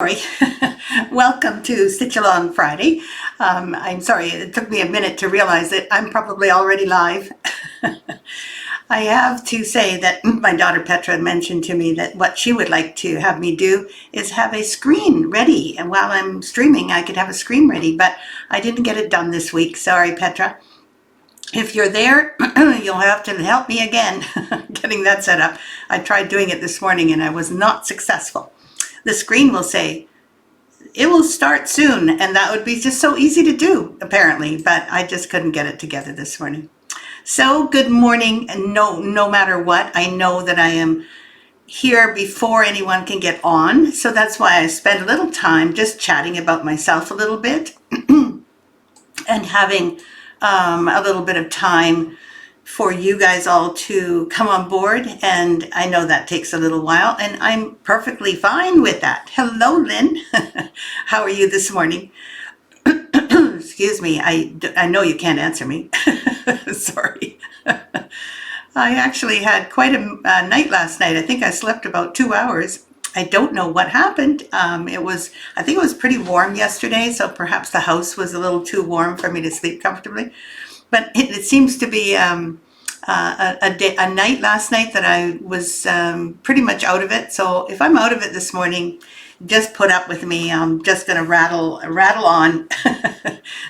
Sorry. Welcome to Stitch Along Friday. I'm sorry, it took me a minute to realize that I'm probably already live. I have to say that my daughter Petra mentioned to me that what she would like to have me do is have a screen ready. And while I'm streaming, I could have a screen ready, but I didn't get it done this week. Sorry, Petra. If you're there, you'll have to help me again getting that set up. I tried doing it this morning and I was not successful. The screen will say, it will start soon, and that would be just so easy to do, apparently, but I just couldn't get it together this morning. So, good morning, and no matter what, I know that I am here before anyone can get on, so that's why I spent a little time just chatting about myself a little bit, and having a little bit of time for you guys all to come on board, and I know that takes a little while, and I'm perfectly fine with that. Hello, Lynn. How are you this morning? Excuse me, I know you can't answer me. Sorry. I actually had quite a night last night. I think I slept about 2 hours. I don't know what happened. I think it was pretty warm yesterday, so perhaps the house was a little too warm for me to sleep comfortably. But it seems to be a night last night that I was pretty much out of it. So if I'm out of it this morning, just put up with me. I'm just going to rattle on,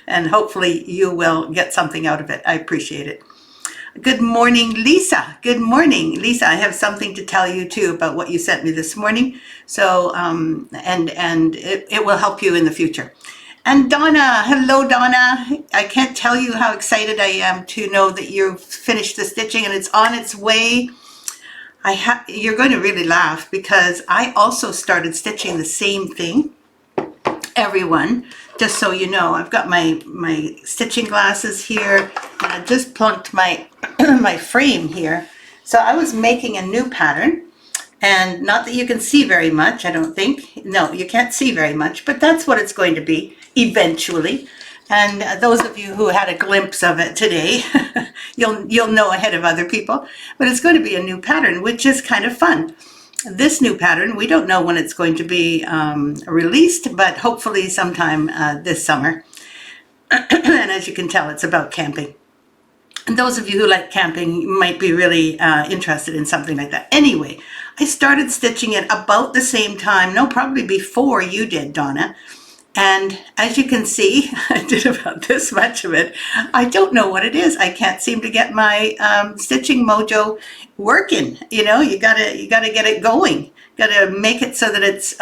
and hopefully you will get something out of it. I appreciate it. Good morning, Lisa. Good morning, Lisa. I have something to tell you too about what you sent me this morning. So and it will help you in the future. And Donna, hello Donna. I can't tell you how excited I am to know that you've finished the stitching and it's on its way. You're going to really laugh because I also started stitching the same thing. Everyone, just so you know, I've got my stitching glasses here, and I just plunked my my frame here. So I was making a new pattern. And not that you can see very much, I don't think. No, you can't see very much, but that's what it's going to be eventually. And those of you who had a glimpse of it today, you'll know ahead of other people. But it's going to be a new pattern, which is kind of fun. This new pattern, we don't know when it's going to be released, but hopefully sometime this summer. And as you can tell, it's about camping. And those of you who like camping might be really interested in something like that. Anyway, I started stitching it about the same time, no, probably before you did, Donna. And as you can see, I did about this much of it. I don't know what it is. I can't seem to get my stitching mojo working. You know, you gotta get it going. Gotta make it so that it's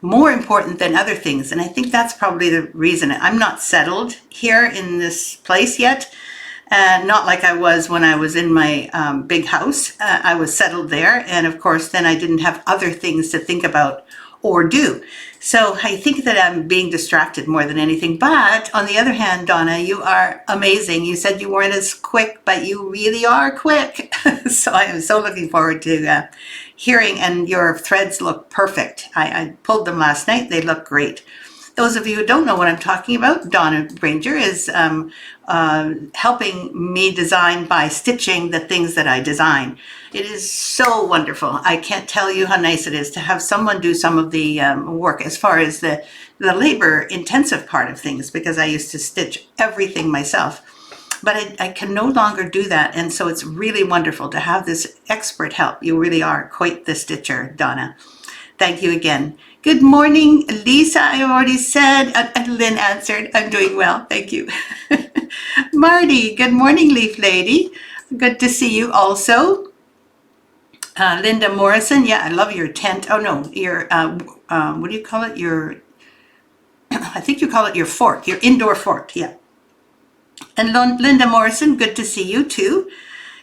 more important than other things. And I think that's probably the reason. I'm not settled here in this place yet. Not like I was when I was in my big house. I was settled there, and of course then I didn't have other things to think about or do. So I think that I'm being distracted more than anything. But on the other hand, Donna, you are amazing. You said you weren't as quick, but you really are quick. So I am so looking forward to hearing, and your threads look perfect. I pulled them last night. They look great. Those of you who don't know what I'm talking about, Donna Granger is helping me design by stitching the things that I design. It is so wonderful. I can't tell you how nice it is to have someone do some of the work as far as the labor-intensive part of things, because I used to stitch everything myself. But I can no longer do that, and so it's really wonderful to have this expert help. You really are quite the stitcher, Donna. Thank you again. Good morning, Lisa. I already said, and Lynn answered, I'm doing well, thank you. Marty, good morning, Leaf Lady. Good to see you also. Linda Morrison, yeah, I love your tent. Oh no, your, what do you call it? I think you call it your fort, your indoor fort, yeah. And Linda Morrison, good to see you too.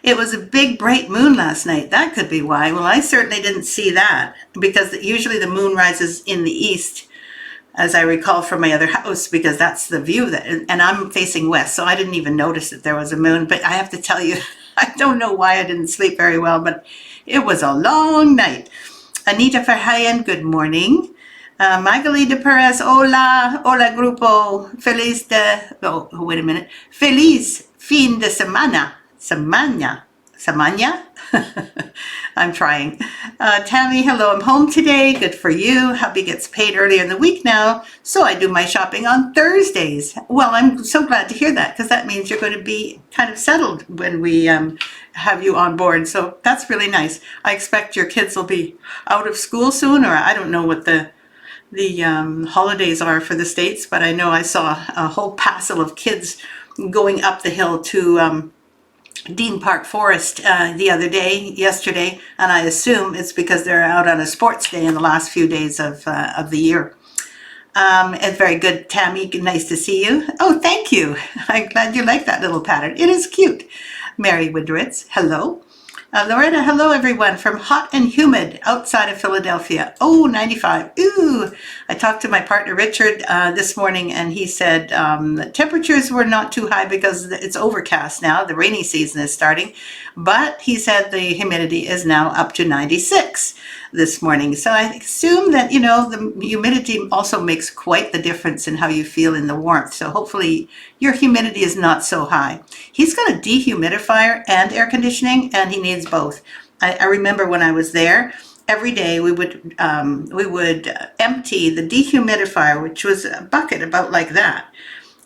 It was a big bright moon last night. That could be why. Well, I certainly didn't see that, because usually the moon rises in the east, as I recall from my other house, because that's the view and I'm facing west, so I didn't even notice that there was a moon. But I have to tell you, I don't know why I didn't sleep very well, but it was a long night. Anita Verheyen, good morning. Magalida Perez, hola grupo, feliz fin de semana. Samanya? I'm trying. Tammy, hello, I'm home today. Good for you. Hubby gets paid earlier in the week now, so I do my shopping on Thursdays. Well, I'm so glad to hear that, because that means you're going to be kind of settled when we have you on board. So that's really nice. I expect your kids will be out of school soon, or I don't know what the holidays are for the States, but I know I saw a whole passel of kids going up the hill to Dean Park Forest yesterday, and I assume it's because they're out on a sports day in the last few days of the year. It's very good, Tammy. Nice to see you. Oh, thank you. I'm glad you like that little pattern. It is cute. Mary Woodritz, hello. Loretta, hello everyone from hot and humid outside of Philadelphia. Oh, 95. Ooh. I talked to my partner Richard this morning, and he said temperatures were not too high because it's overcast now. The rainy season is starting. But he said the humidity is now up to 96 this morning. So I assume that, the humidity also makes quite the difference in how you feel in the warmth. So hopefully your humidity is not so high. He's got a dehumidifier and air conditioning, and he needs both. I remember when I was there, every day we would empty the dehumidifier, which was a bucket about like that.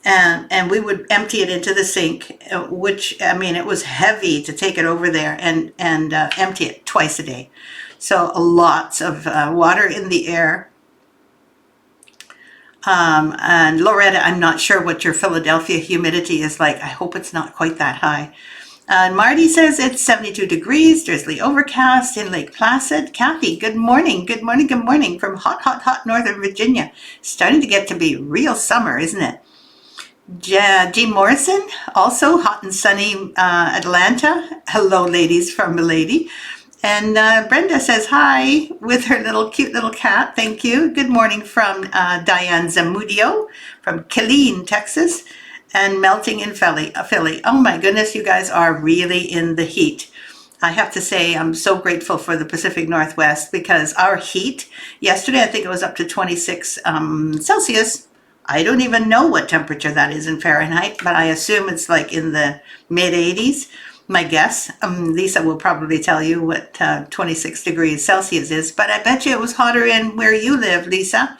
And we would empty it into the sink, which, it was heavy to take it over there and empty it twice a day. So lots of water in the air. And Loretta, I'm not sure what your Philadelphia humidity is like. I hope it's not quite that high. Marty says it's 72 degrees, drizzly overcast in Lake Placid. Kathy, good morning. Good morning, good morning from hot Northern Virginia. Starting to get to be real summer, isn't it? Jean Morrison, also hot and sunny Atlanta. Hello, ladies from Milady. And Brenda says hi with her cute little cat. Thank you. Good morning from Diane Zamudio from Killeen, Texas, and melting in Philly. Oh my goodness, you guys are really in the heat. I have to say I'm so grateful for the Pacific Northwest, because our heat, yesterday I think it was up to 26 Celsius. I don't even know what temperature that is in Fahrenheit, but I assume it's like in the mid 80s. My guess, Lisa will probably tell you what 26 degrees Celsius is, but I bet you it was hotter in where you live, Lisa.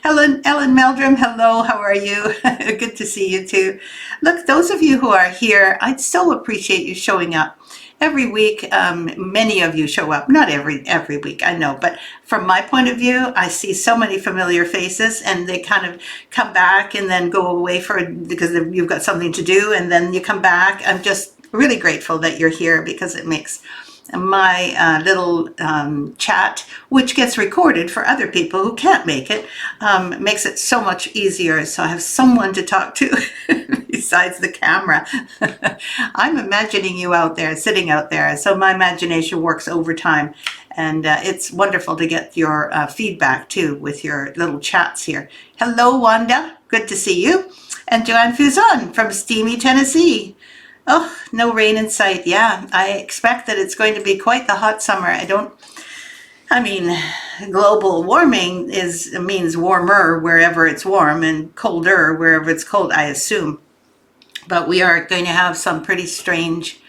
Ellen Meldrum, hello, how are you? Good to see you too. Look, those of you who are here, I'd so appreciate you showing up. Every week, many of you show up. Not every week, I know, but from my point of view, I see so many familiar faces, and they kind of come back and then go away because you've got something to do, and then you come back. I'm just really grateful that you're here, because it makes my little chat, which gets recorded for other people who can't make it, makes it so much easier. So I have someone to talk to besides the camera. I'm imagining you out there, sitting out there. So my imagination works overtime. And it's wonderful to get your feedback too with your little chats here. Hello, Wanda. Good to see you. And Joanne Fuzon from steamy Tennessee. Oh, no rain in sight. Yeah, I expect that it's going to be quite the hot summer. Global warming means warmer wherever it's warm and colder wherever it's cold, I assume. But we are going to have some pretty strange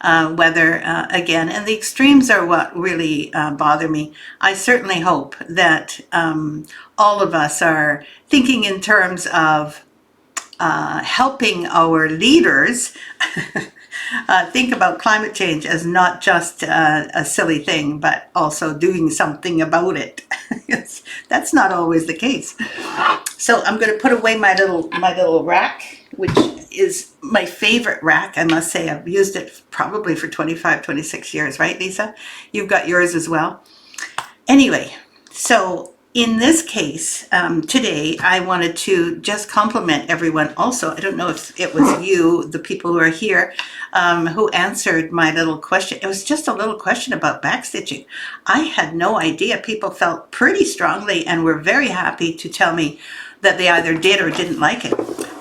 weather again. And the extremes are what really bother me. I certainly hope that all of us are thinking in terms of helping our leaders think about climate change as not just a silly thing, but also doing something about it. That's not always the case. So I'm going to put away my little rack, which is my favorite rack, I must say. I've used it probably for 25, 26 years, right, Lisa? You've got yours as well. Anyway, so in this case, today, I wanted to just compliment everyone also. I don't know if it was you, the people who are here, who answered my little question. It was just a little question about backstitching. I had no idea. People felt pretty strongly and were very happy to tell me that they either did or didn't like it.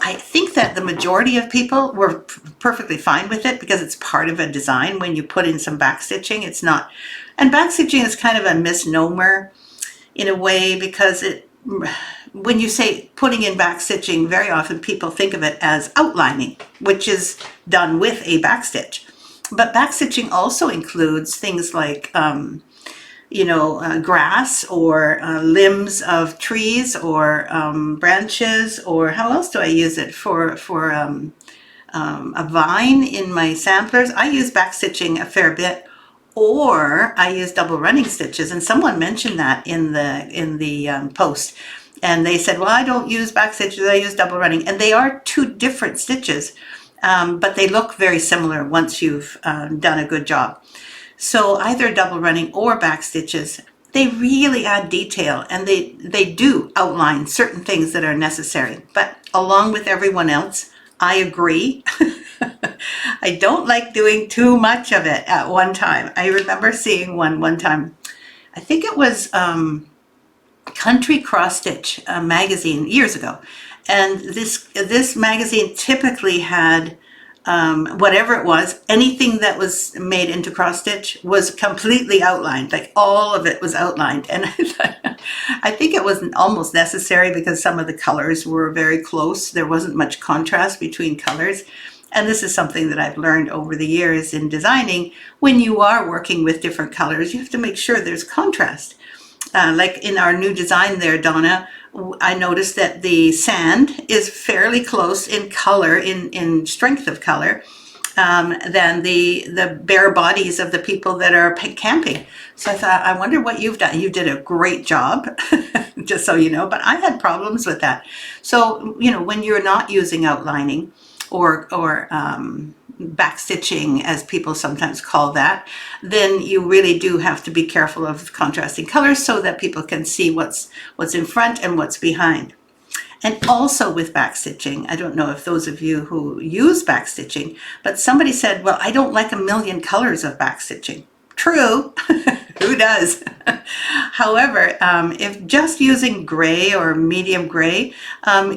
I think that the majority of people were perfectly fine with it, because it's part of a design when you put in some backstitching. It's not, and backstitching is kind of a misnomer in a way, because when you say putting in backstitching, very often people think of it as outlining, which is done with a backstitch. But backstitching also includes things like, grass or limbs of trees or branches, or how else do I use it for a vine in my samplers? I use backstitching a fair bit, or I use double running stitches. And someone mentioned that in the post, and they said, well, I don't use back stitches, I use double running. And they are two different stitches, but they look very similar once you've done a good job. So either double running or back stitches, they really add detail, and they do outline certain things that are necessary. But along with everyone else, I agree. I don't like doing too much of it at one time. I remember seeing one time, I think it was Country Cross Stitch magazine years ago. And this magazine typically had whatever it was, anything that was made into cross stitch was completely outlined, like all of it was outlined. And I think it was almost necessary because some of the colors were very close. There wasn't much contrast between colors. And this is something that I've learned over the years in designing. When you are working with different colors, you have to make sure there's contrast. Like in our new design there, Donna, I noticed that the sand is fairly close in color, in strength of color, than the bare bodies of the people that are camping. So I thought, I wonder what you've done. You did a great job, just so you know, but I had problems with that. So, when you're not using outlining or backstitching, as people sometimes call that, then you really do have to be careful of contrasting colors so that people can see what's in front and what's behind. And also with backstitching, I don't know if those of you who use backstitching, but somebody said, well, I don't like a million colors of backstitching. True, who does? However, if just using gray or medium gray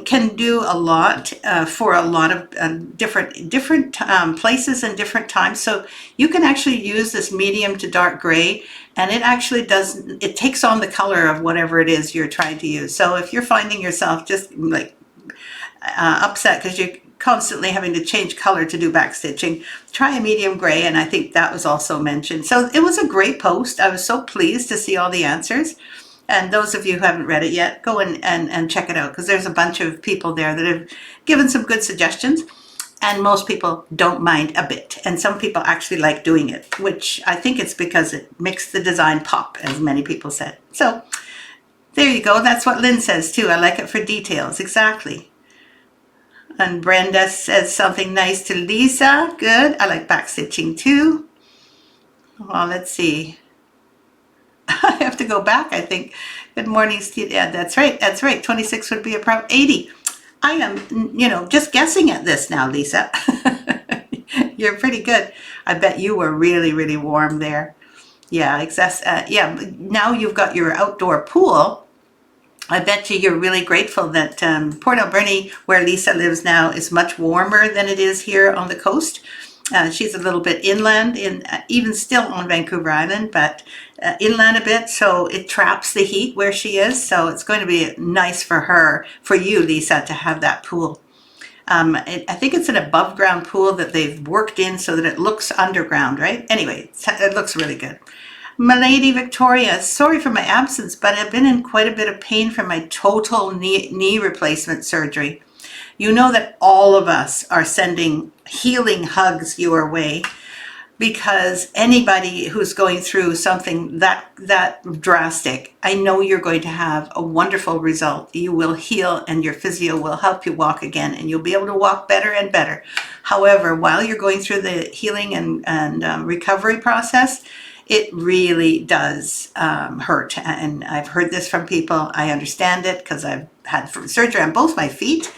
can do a lot for a lot of different places and different times. So you can actually use this medium to dark gray, and it actually it takes on the color of whatever it is you're trying to use. So if you're finding yourself just like upset because you're constantly having to change color to do backstitching, try a medium gray, and I think that was also mentioned. So it was a great post. I was so pleased to see all the answers. And those of you who haven't read it yet, go and check it out, because there's a bunch of people there that have given some good suggestions, and most people don't mind a bit. And some people actually like doing it, which I think it's because it makes the design pop, as many people said. So there you go. That's what Lynn says too. I like it for details. Exactly. And Brenda says something nice to Lisa. Good. I like backstitching too. Well, let's see. I have to go back, I think. Good morning, Steve. Yeah, that's right. That's right. 26 would be a 80. I am, just guessing at this now, Lisa. You're pretty good. I bet you were really, really warm there. Yeah, yeah. Now you've got your outdoor pool. I bet you're really grateful that Port Alberni, where Lisa lives now, is much warmer than it is here on the coast. She's a little bit inland, even still on Vancouver Island, but inland a bit, so it traps the heat where she is. So it's going to be nice for you, Lisa, to have that pool. I think it's an above ground pool that they've worked in so that it looks underground, right? Anyway, it looks really good. Milady Victoria, sorry for my absence, but I've been in quite a bit of pain from my total knee replacement surgery. You know that all of us are sending healing hugs your way, because anybody who's going through something that drastic, I know you're going to have a wonderful result. You will heal, and your physio will help you walk again, and you'll be able to walk better and better. However, while you're going through the healing and recovery process, it really does hurt. And I've heard this from people. I understand it because I've had surgery on both my feet.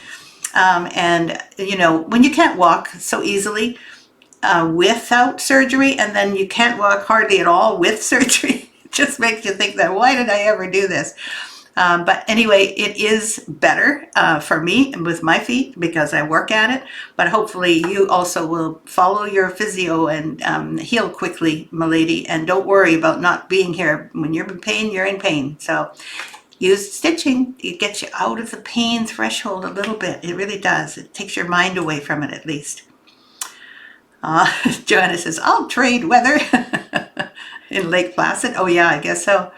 And, when you can't walk so easily without surgery, and then you can't walk hardly at all with surgery, it just makes you think that, why did I ever do this? But anyway, it is better for me with my feet because I work at it. But hopefully you also will follow your physio and heal quickly, milady. And don't worry about not being here. When you're in pain, you're in pain. So use stitching. It gets you out of the pain threshold a little bit. It really does. It takes your mind away from it at least. Joanna says, I'll trade weather in Lake Placid. Oh yeah, I guess so.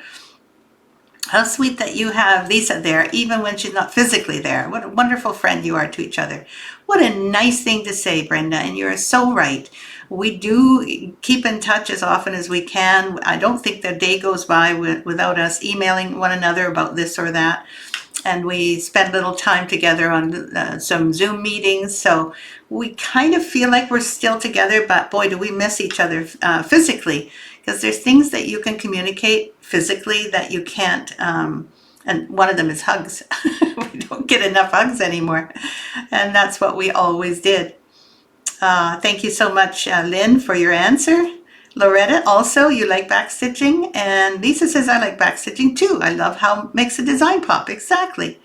How sweet that you have Lisa there, even when she's not physically there. What a wonderful friend you are to each other. What a nice thing to say, Brenda, and you're so right. We do keep in touch as often as we can. I don't think the day goes by without us emailing one another about this or that. And we spend little time together on some Zoom meetings. So we kind of feel like we're still together, but boy, do we miss each other physically, because there's things that you can communicate physically that you can't. And one of them is hugs. We don't get enough hugs anymore. And that's what we always did. Thank you so much, Lynn, for your answer. Loretta, also, you like backstitching. And Lisa says, I like backstitching too. I love how it makes a design pop. Exactly.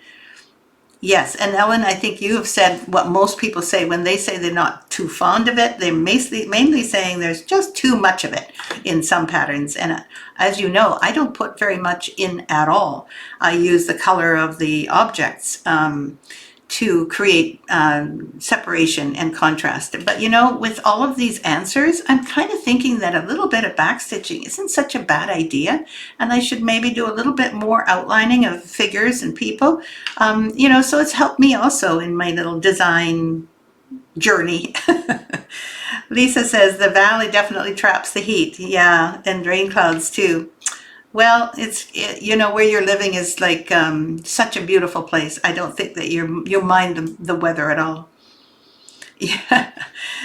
Yes, and Ellen, I think you have said what most people say when they say they're not too fond of it. They're mainly saying there's just too much of it in some patterns. And as you know, I don't put very much in at all. I use the color of the objects to create separation and contrast. But you know, with all of these answers, I'm kind of thinking that a little bit of backstitching isn't such a bad idea, and I should maybe do a little bit more outlining of figures and people. You know, so it's helped me also in my little design journey. Lisa says the valley definitely traps the heat. Yeah, and rain clouds too. Well, you know, where you're living is like such a beautiful place. I don't think that you'll mind the weather at all. Yeah.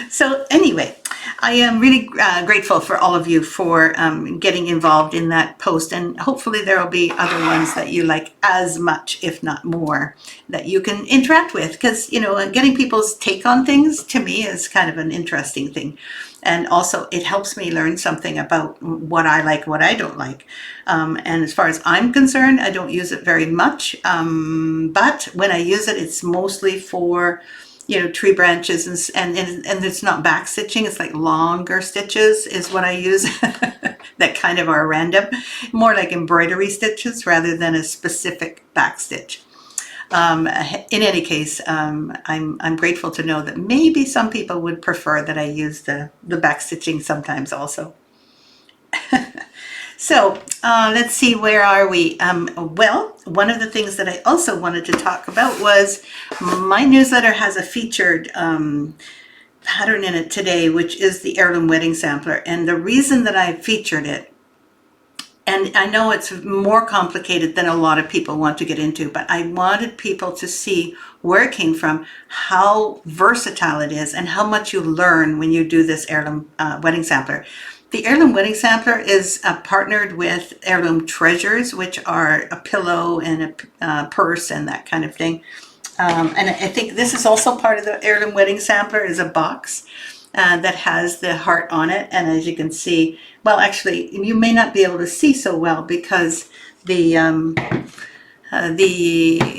So anyway, I am really grateful for all of you for getting involved in that post, and hopefully there will be other ones that you like as much, if not more, that you can interact with, because, you know, getting people's take on things to me is kind of an interesting thing. And also it helps me learn something about what I like, what I don't like. And as far as I'm concerned, I don't use it very much. But when I use it, it's mostly for, you know, tree branches, and it's not back stitching. It's like longer stitches is what I use that kind of are random, more like embroidery stitches rather than a specific back stitch. In any case, I'm grateful to know that maybe some people would prefer that I use the back stitching sometimes also. So let's see, where are we? Well, one of the things that I also wanted to talk about was my newsletter has a featured pattern in it today, which is the Heirloom Wedding Sampler. And the reason that I featured it, and I know it's more complicated than a lot of people want to get into, but I wanted people to see where it came from, how versatile it is, and how much you learn when you do this Heirloom Wedding Sampler. The Heirloom Wedding Sampler is partnered with Heirloom Treasures, which are a pillow and a purse and that kind of thing. And I think this is also part of the Heirloom Wedding Sampler, is a box that has the heart on it. And as you can see, well, actually, you may not be able to see so well because the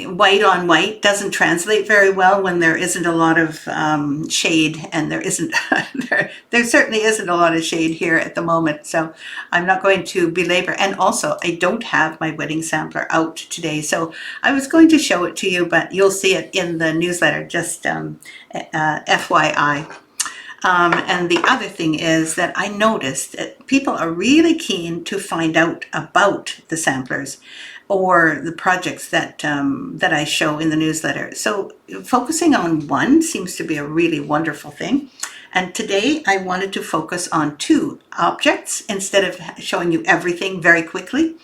white on white doesn't translate very well when there isn't a lot of shade, and there isn't there certainly isn't a lot of shade here at the moment, so I'm not going to belabor. And also, I don't have my wedding sampler out today, so I was going to show it to you, but you'll see it in the newsletter, just FYI. And the other thing is that I noticed that people are really keen to find out about the samplers or the projects that that I show in the newsletter. So focusing on one seems to be a really wonderful thing. And today I wanted to focus on two objects instead of showing you everything very quickly.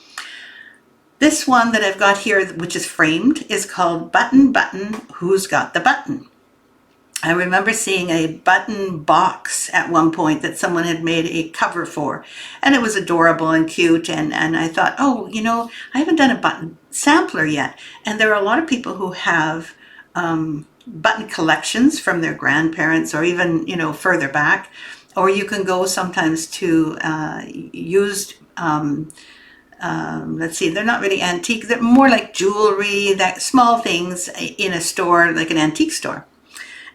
This one that I've got here, which is framed, is called Button Button, Who's Got the Button? I remember seeing a button box at one point that someone had made a cover for, and it was adorable and cute, and I thought, oh, you know, I haven't done a button sampler yet. And there are a lot of people who have button collections from their grandparents or even, you know, further back, or you can go sometimes to used, let's see, they're not really antique, they're more like jewelry, that small things in a store, like an antique store.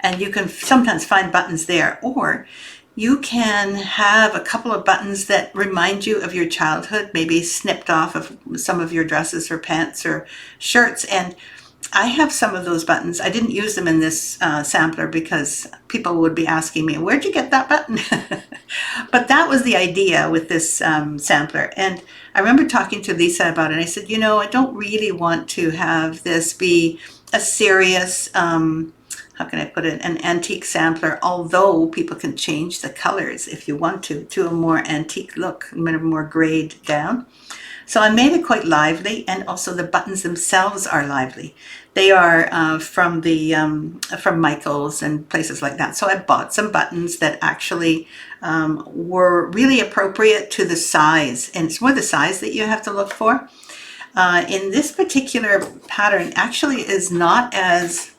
And you can sometimes find buttons there, or you can have a couple of buttons that remind you of your childhood, maybe snipped off of some of your dresses or pants or shirts, and I have some of those buttons. I didn't use them in this sampler because people would be asking me, where'd you get that button? But that was the idea with this sampler. And I remember talking to Lisa about it. I said, you know, I don't really want to have this be a serious, how can I put it, an antique sampler, although people can change the colors if you want to a more antique look, a more grayed down. So I made it quite lively, and also the buttons themselves are lively. They are from Michael's and places like that. So I bought some buttons that actually were really appropriate to the size, and it's more the size that you have to look for. In this particular pattern, actually is not as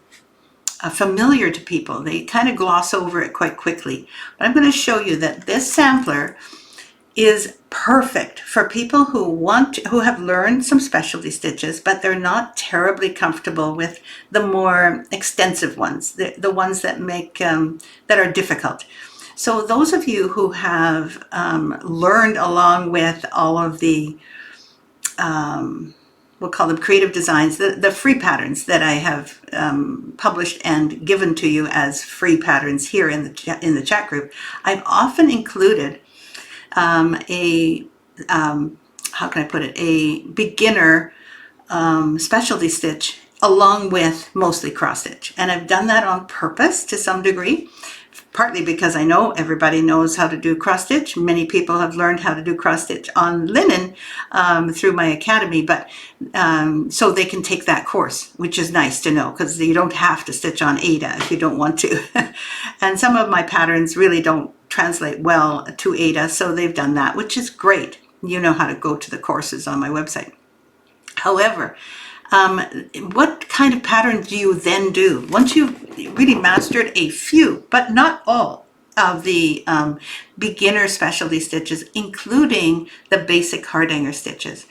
familiar to people. They kind of gloss over it quite quickly. But I'm going to show you that this sampler is perfect for people who have learned some specialty stitches, but they're not terribly comfortable with the more extensive ones, the ones that make that are difficult. So those of you who have learned along with all of the we'll call them creative designs, the free patterns that I have published and given to you as free patterns here in the chat group, I've often included how can I put it, a beginner specialty stitch along with mostly cross stitch. And I've done that on purpose to some degree, partly because I know everybody knows how to do cross stitch. Many people have learned how to do cross stitch on linen through my academy, but so they can take that course, which is nice to know, because you don't have to stitch on Ada if you don't want to. And some of my patterns really don't translate well to Ada, so they've done that, which is great. You know how to go to the courses on my website. However, what kind of patterns do you then do once you've really mastered a few, but not all, of the beginner specialty stitches, including the basic hardanger stitches?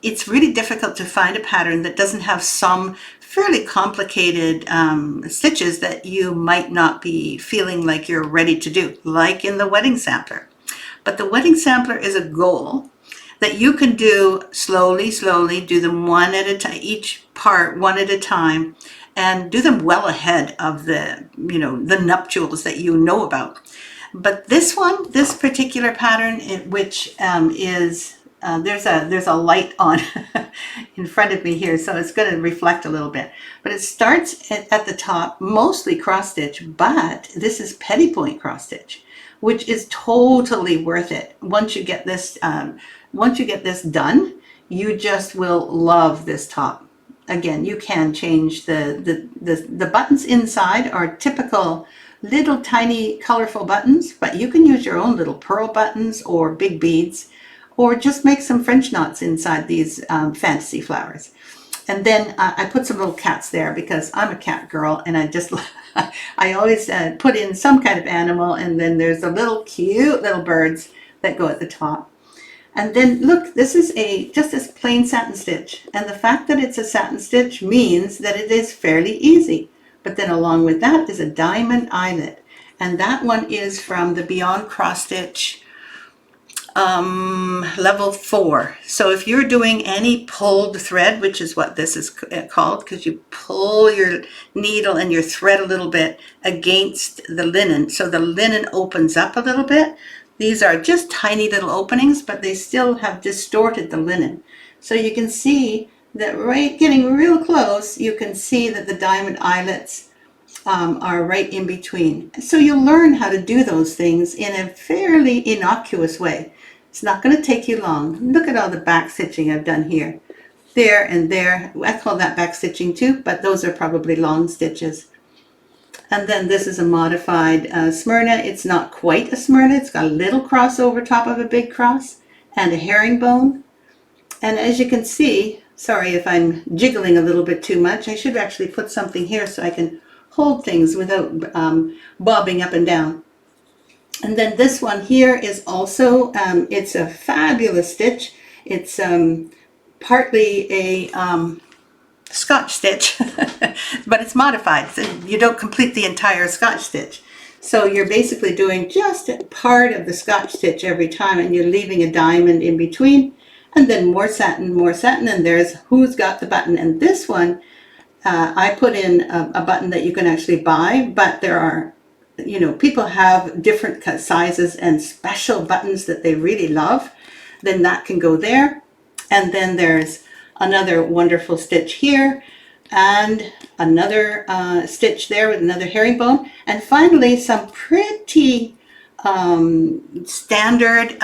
It's really difficult to find a pattern that doesn't have some fairly complicated stitches that you might not be feeling like you're ready to do, like in the wedding sampler. But the wedding sampler is a goal that you can do slowly, do them one at a time, each part one at a time, and do them well ahead of the nuptials that you know about. But this particular pattern, which is there's a light on in front of me here, so it's going to reflect a little bit. But it starts at the top, mostly cross stitch, but this is petty point cross stitch, which is totally worth it. Once you get this done, you just will love this top. Again, you can change the buttons inside are typical little tiny colorful buttons, but you can use your own little pearl buttons or big beads, or just make some French knots inside these fantasy flowers. And then I put some little cats there because I'm a cat girl, and I always put in some kind of animal, and then there's the little cute little birds that go at the top. And then look, this is just this plain satin stitch. And the fact that it's a satin stitch means that it is fairly easy. But then along with that is a diamond eyelet. And that one is from the Beyond Cross Stitch level 4. So if you're doing any pulled thread, which is what this is called, because you pull your needle and your thread a little bit against the linen, so the linen opens up a little bit. These are just tiny little openings, but they still have distorted the linen. So you can see that getting real close, you can see that the diamond eyelets are right in between. So you'll learn how to do those things in a fairly innocuous way. It's not going to take you long. Look at all the back stitching I've done here. There and there. I call that back stitching too, but those are probably long stitches. And then this is a modified Smyrna. It's not quite a Smyrna. It's got a little cross over top of a big cross and a herringbone. And as you can see, sorry if I'm jiggling a little bit too much. I should actually put something here so I can hold things without bobbing up and down. And then this one here is also, it's a fabulous stitch. It's partly a Scotch stitch, but it's modified, so you don't complete the entire Scotch stitch. So you're basically doing just part of the Scotch stitch every time, and you're leaving a diamond in between, and then more satin, and there's Who's Got the Button. And this one I put in a button that you can actually buy, but there are, people have different sizes and special buttons that they really love. Then that can go there. And then there's another wonderful stitch here, and another stitch there with another herringbone. And finally, some pretty standard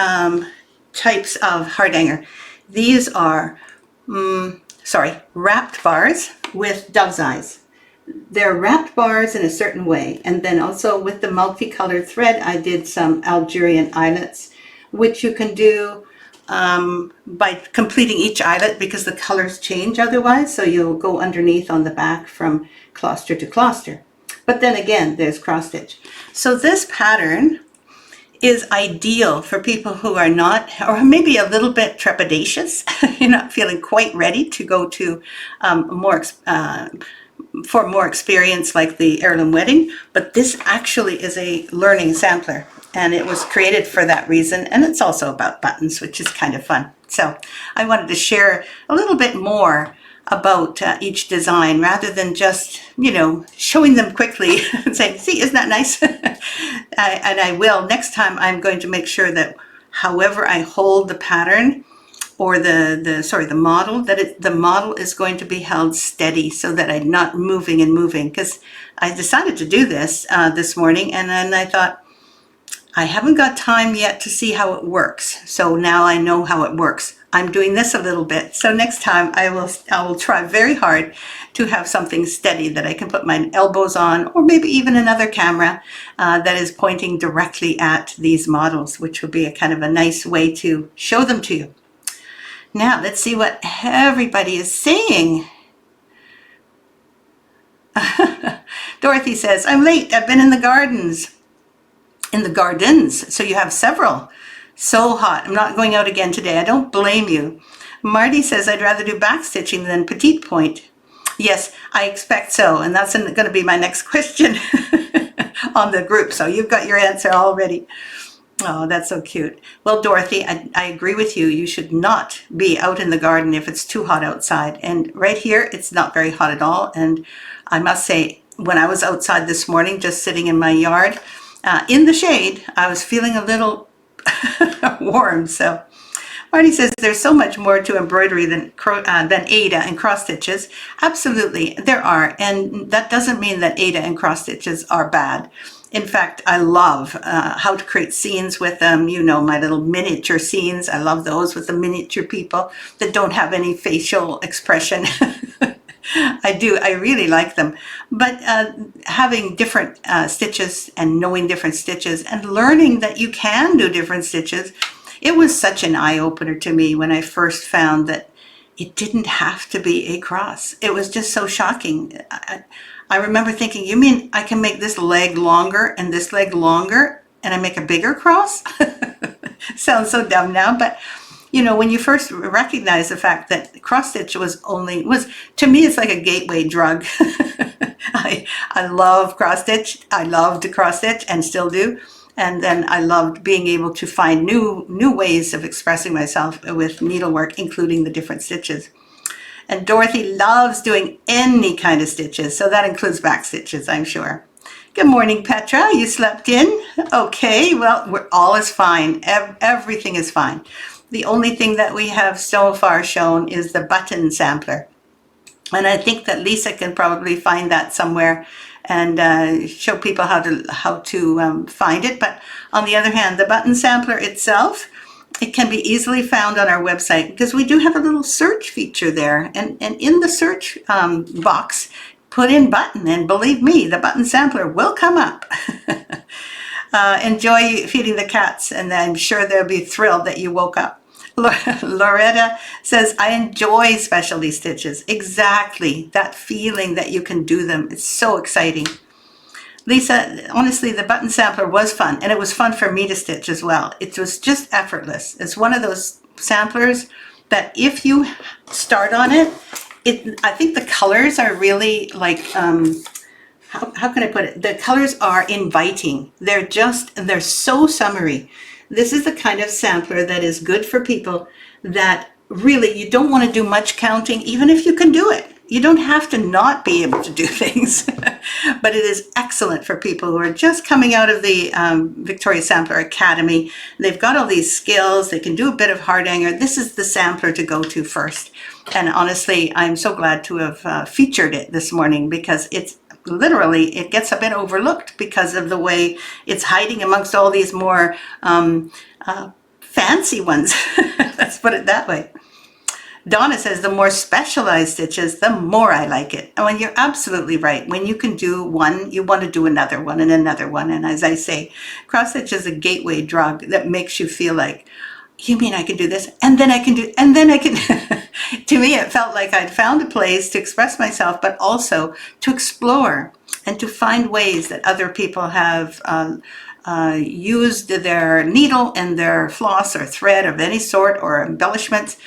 types of heart hanger. These are, wrapped bars with dove's eyes. They're wrapped bars in a certain way. And then also with the multicolored thread, I did some Algerian eyelets, which you can do by completing each eyelet, because the colors change otherwise. So you'll go underneath on the back from cluster to cluster. But then again, there's cross stitch. So this pattern is ideal for people who are not, or maybe a little bit trepidatious. You're not feeling quite ready to go to for more experience like the heirloom wedding. But this actually is a learning sampler, and it was created for that reason. And it's also about buttons, which is kind of fun. So I wanted to share a little bit more about each design, rather than just, showing them quickly and saying, see, isn't that nice? And I will, next time I'm going to make sure that however I hold the pattern, or the model, that the model is going to be held steady, so that I'm not moving and moving. Because I decided to do this this morning, and then I thought, I haven't got time yet to see how it works. So now I know how it works. I'm doing this a little bit. So next time I will try very hard to have something steady that I can put my elbows on, or maybe even another camera that is pointing directly at these models, which would be a kind of a nice way to show them to you. Now let's see what everybody is saying. Dorothy says, I'm late. I've been in the gardens. In the gardens. So you have several. So hot. I'm not going out again today. I don't blame you. Marty says, I'd rather do backstitching than petite point. Yes, I expect so. And that's going to be my next question on the group. So you've got your answer already. Oh, that's so cute. Well, Dorothy, I agree with you. You should not be out in the garden if it's too hot outside. And right here, it's not very hot at all. And I must say, when I was outside this morning, just sitting in my yard, in the shade, I was feeling a little warm. So Marty says there's so much more to embroidery than Ada and cross stitches. Absolutely, there are. And that doesn't mean that Ada and cross stitches are bad. In fact, I love how to create scenes with them. My little miniature scenes. I love those with the miniature people that don't have any facial expression. I do. I really like them. But having different stitches and knowing different stitches and learning that you can do different stitches, it was such an eye-opener to me when I first found that it didn't have to be a cross. It was just so shocking. I remember thinking, you mean I can make this leg longer and this leg longer and I make a bigger cross? Sounds so dumb now, but when you first recognize the fact that cross stitch was to me, it's like a gateway drug. I love cross stitch. I loved cross stitch and still do. And then I loved being able to find new ways of expressing myself with needlework, including the different stitches. And Dorothy loves doing any kind of stitches, so that includes back stitches, I'm sure. Good morning, Petra. You slept in? Okay, well, all is fine. Everything is fine. The only thing that we have so far shown is the button sampler. And I think that Lisa can probably find that somewhere and show people how to find it. But on the other hand, the button sampler itself, it can be easily found on our website, because we do have a little search feature there. And in the search box, put in button, and believe me, the button sampler will come up. Enjoy feeding the cats, and I'm sure they'll be thrilled that you woke up. Loretta says, I enjoy specialty stitches. Exactly, that feeling that you can do them. It's so exciting. Lisa, honestly, the button sampler was fun, and it was fun for me to stitch as well. It was just effortless. It's one of those samplers that if you start on it, I think the colors are really like, how can I put it? The colors are inviting. They're so summery. This is the kind of sampler that is good for people that really, you don't want to do much counting, even if you can do it. You don't have to not be able to do things, but it is excellent for people who are just coming out of the Victoria Sampler Academy. They've got all these skills. They can do a bit of hard hanger. This is the sampler to go to first. And honestly, I'm so glad to have featured it this morning, because it's literally, it gets a bit overlooked because of the way it's hiding amongst all these more fancy ones. Let's put it that way. Donna says, the more specialized stitches, the more I like it. And when you're absolutely right, when you can do one, you want to do another one and another one. And as I say, cross stitch is a gateway drug that makes you feel like, you mean I can do this, and then I can do, and then I can. To me, it felt like I'd found a place to express myself, but also to explore and to find ways that other people have used their needle and their floss or thread of any sort or embellishments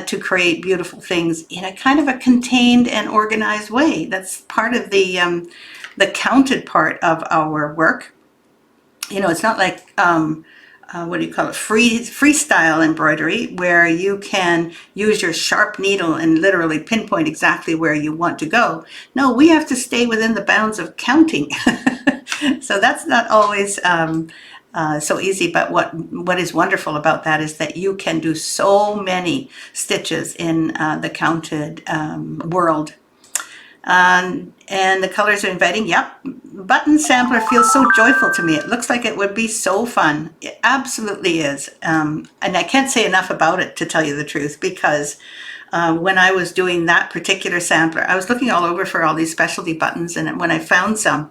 to create beautiful things in a kind of a contained and organized way. That's part of the counted part of our work. You know, it's not like what do you call it, freestyle embroidery, where you can use your sharp needle and literally pinpoint exactly where you want to go. No, we have to stay within the bounds of counting. So that's not always so easy, but what is wonderful about that is that you can do so many stitches in the counted world. And the colors are inviting. Yep. Button sampler feels so joyful to me. It looks like it would be so fun. It absolutely is. And I can't say enough about it, to tell you the truth, because when I was doing that particular sampler, I was looking all over for all these specialty buttons. And when I found some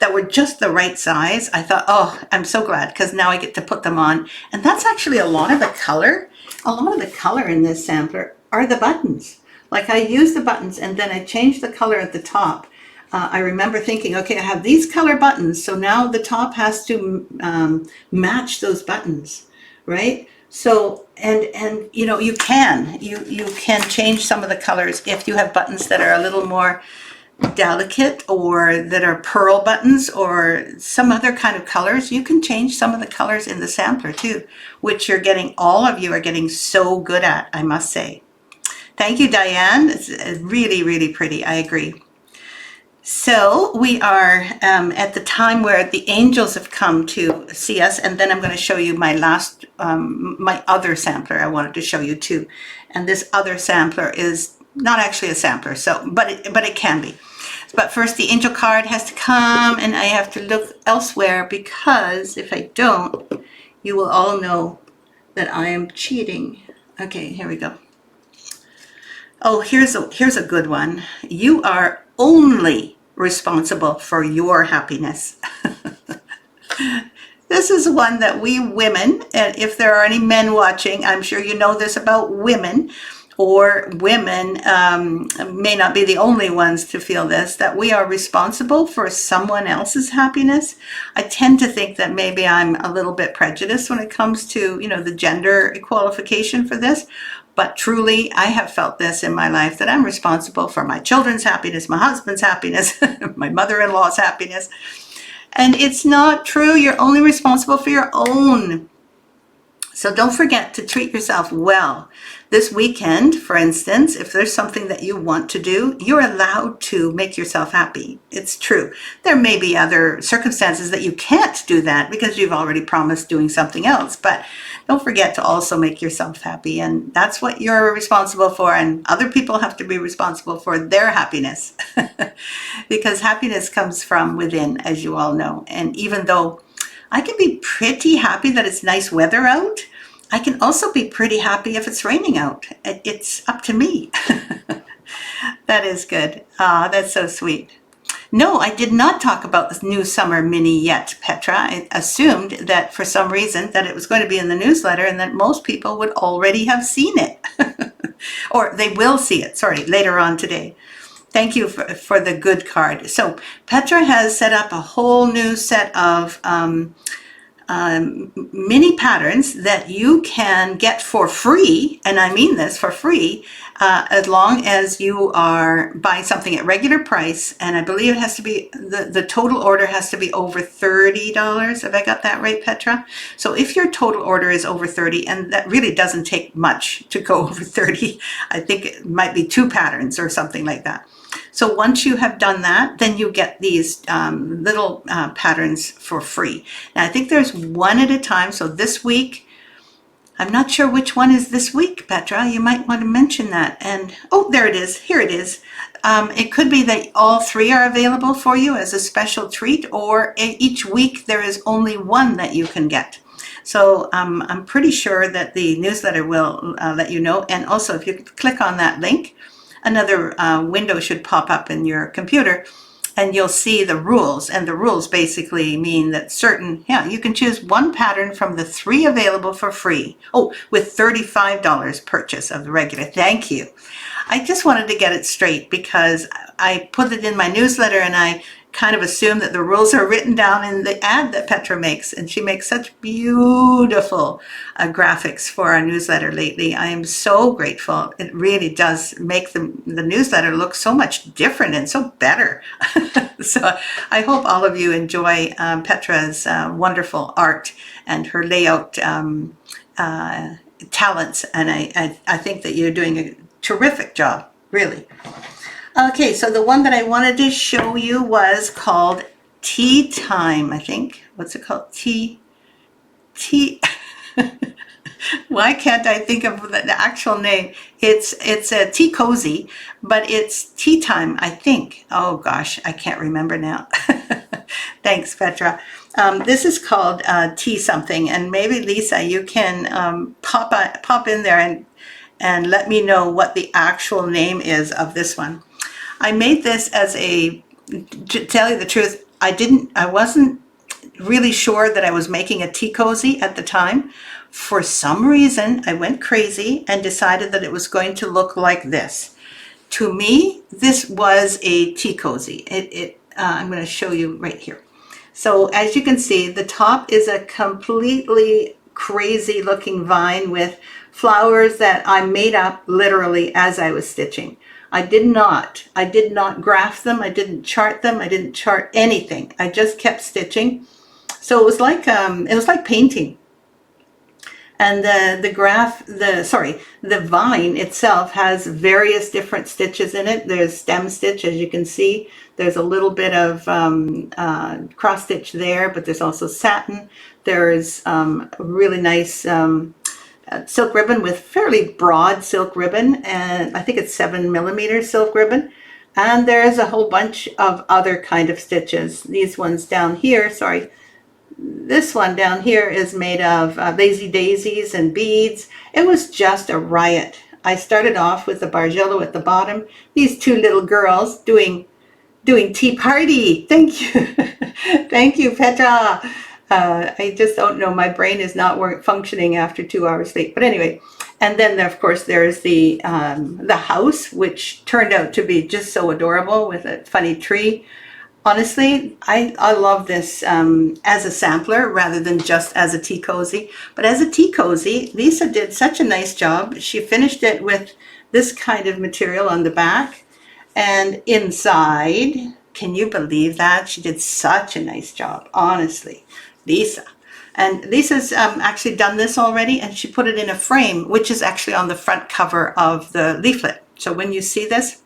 that were just the right size, I thought, oh, I'm so glad, because now I get to put them on. And that's actually a lot of the color. A lot of the color in this sampler are the buttons. Like, I use the buttons and then I change the color at the top. I remember thinking, okay, I have these color buttons, so now the top has to match those buttons, right? So, and you know, you can change some of the colors if you have buttons that are a little more delicate, or that are pearl buttons, or some other kind of colors. You can change some of the colors in the sampler too, which all of you are getting so good at, I must say. Thank you, Diane. It's really, really pretty. I agree. So we are at the time where the angels have come to see us, and then I'm going to show you my last, my other sampler I wanted to show you too. And this other sampler is not actually a sampler, so but it can be. But first, the angel card has to come, and I have to look elsewhere, because if I don't, you will all know that I am cheating. Okay, here we go. Oh, here's a good one. You are only responsible for your happiness. This is one that we women, and if there are any men watching, I'm sure you know this about women, or women may not be the only ones to feel this, that we are responsible for someone else's happiness. I tend to think that maybe I'm a little bit prejudiced when it comes to, you know, the gender qualification for this. But truly, I have felt this in my life, that I'm responsible for my children's happiness, my husband's happiness, my mother-in-law's happiness. And it's not true. You're only responsible for your own. So don't forget to treat yourself well. This weekend, for instance, if there's something that you want to do, you're allowed to make yourself happy. It's true. There may be other circumstances that you can't do that because you've already promised doing something else, but don't forget to also make yourself happy. And that's what you're responsible for. And other people have to be responsible for their happiness because happiness comes from within, as you all know. And even though I can be pretty happy that it's nice weather out, I can also be pretty happy if it's raining out. It's up to me. That is good. That's so sweet. No, I did not talk about this new summer mini yet, Petra. I assumed that for some reason that it was going to be in the newsletter and that most people would already have seen it. Or they will see it, sorry, later on today. Thank you for the good card. So Petra has set up a whole new set of mini patterns that you can get for free, and I mean this, for free, as long as you are buying something at regular price, and I believe it has to be, the total order has to be over $30. Have I got that right, Petra? So if your total order is over 30, and that really doesn't take much to go over 30, I think it might be 2 patterns or something like that. So once you have done that, then you get these little patterns for free. Now I think there's one at a time. So this week, I'm not sure which one is this week, Petra. You might want to mention that. And oh, there it is. Here it is. It could be that all 3 are available for you as a special treat, or each week there is only one that you can get. So I'm pretty sure that the newsletter will let you know. And also, if you click on that link, another window should pop up in your computer, and you'll see the rules. And the rules basically mean that you can choose one pattern from the 3 available for free. Oh, with $35 purchase of the regular. Thank you. I just wanted to get it straight because I put it in my newsletter, and I kind of assume that the rules are written down in the ad that Petra makes, and she makes such beautiful graphics for our newsletter lately. I am so grateful. It really does make the newsletter look so much different and so better. So I hope all of you enjoy Petra's wonderful art and her layout talents, and I think that you're doing a terrific job, really. Okay, so the one that I wanted to show you was called Tea Time, I think. What's it called? Tea. Why can't I think of the actual name? It's a tea cozy, but it's tea time, I think. Oh gosh, I can't remember now. Thanks, Petra. This is called tea something, and maybe Lisa, you can pop in there and let me know what the actual name is of this one. I made this to tell you the truth, I wasn't really sure that I was making a tea cozy at the time. For some reason, I went crazy and decided that it was going to look like this. To me, this was a tea cozy. I'm going to show you right here. So as you can see, the top is a completely crazy looking vine with flowers that I made up literally as I was stitching. I did not graph them. I didn't chart them. I didn't chart anything. I just kept stitching. So it was like painting. And the vine itself has various different stitches in it. There's stem stitch, as you can see. There's a little bit of cross stitch there, but there's also satin. There's a really nice silk ribbon with fairly broad silk ribbon, and I think it's 7mm silk ribbon. And there's a whole bunch of other kind of stitches. These ones down here, this one down here is made of lazy daisies and beads. It was just a riot. I started off with the Bargello at the bottom. These 2 little girls doing tea party. Thank you. Thank you, Petra. I just don't know. My brain is not functioning after 2 hours sleep. But anyway, and then of course there's the house, which turned out to be just so adorable with a funny tree. Honestly, I love this as a sampler rather than just as a tea cozy. But as a tea cozy, Lisa did such a nice job. She finished it with this kind of material on the back, and inside, can you believe that? She did such a nice job, honestly. Lisa. And Lisa's actually done this already, and she put it in a frame, which is actually on the front cover of the leaflet. So when you see this,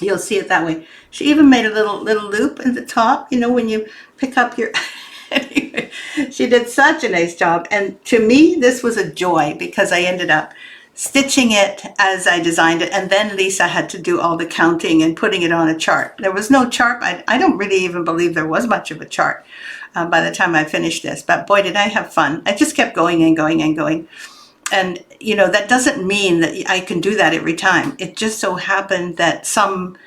you'll see it that way. She even made a little loop at the top, you know, when you pick up your... Anyway, she did such a nice job. And to me, this was a joy because I ended up stitching it as I designed it, and then Lisa had to do all the counting and putting it on a chart. There was no chart. I don't really even believe there was much of a chart by the time I finished this, but boy, did I have fun. I just kept going and going and going. And, you know, that doesn't mean that I can do that every time. It just so happened that some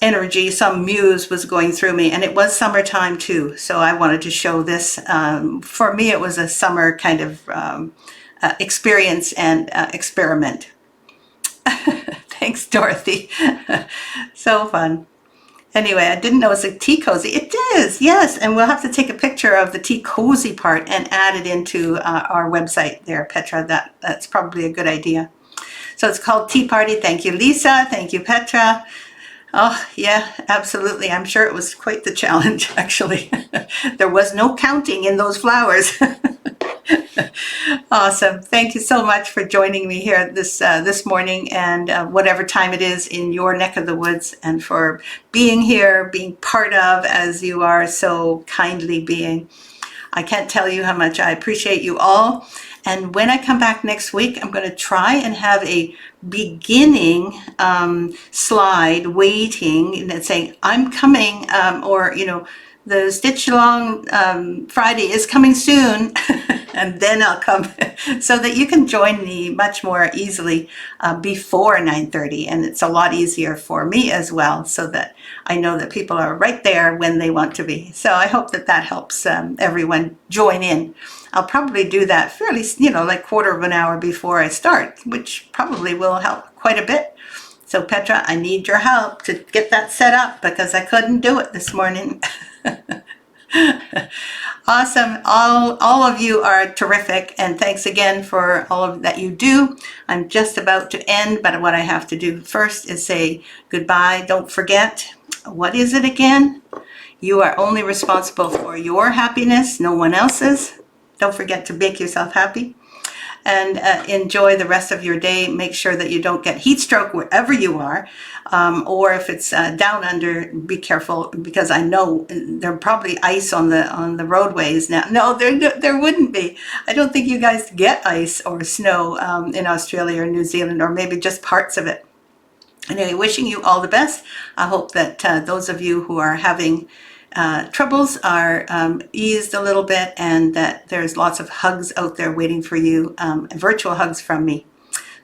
energy, some muse was going through me, and it was summertime too. So I wanted to show this. For me, it was a summer kind of experience and experiment. Thanks, Dorothy. So fun. Anyway, I didn't know it was a tea cozy. It is, yes. And we'll have to take a picture of the tea cozy part and add it into our website there, Petra. That's probably a good idea. So it's called Tea Party. Thank you, Lisa. Thank you, Petra. Oh, yeah, absolutely. I'm sure it was quite the challenge, actually. There was no counting in those flowers. Awesome. Thank you so much for joining me here this morning, and whatever time it is in your neck of the woods, and for being here, being part of, as you are so kindly being. I can't tell you how much I appreciate you all. And when I come back next week, I'm going to try and have a beginning slide waiting and saying, I'm coming, or, the Stitch Along Friday is coming soon, and then I'll come so that you can join me much more easily before 9:30, and it's a lot easier for me as well, so that I know that people are right there when they want to be. So I hope that helps everyone join in. I'll probably do that fairly, like quarter of an hour before I start, which probably will help quite a bit. So Petra, I need your help to get that set up because I couldn't do it this morning. Awesome. All of you are terrific, and thanks again for all of that you do. I'm just about to end, but what I have to do first is say goodbye. Don't forget, what is it again? You are only responsible for your happiness, no one else's. Don't forget to make yourself happy. And enjoy the rest of your day. Make sure that you don't get heat stroke wherever you are, or if it's down under, be careful, because I know there are probably ice on the roadways now. No, there wouldn't be. I don't think you guys get ice or snow in Australia or New Zealand, or maybe just parts of it. Anyway, wishing you all the best. I hope that those of you who are having troubles are eased a little bit, and that there's lots of hugs out there waiting for you, virtual hugs from me.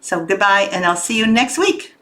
So goodbye, and I'll see you next week.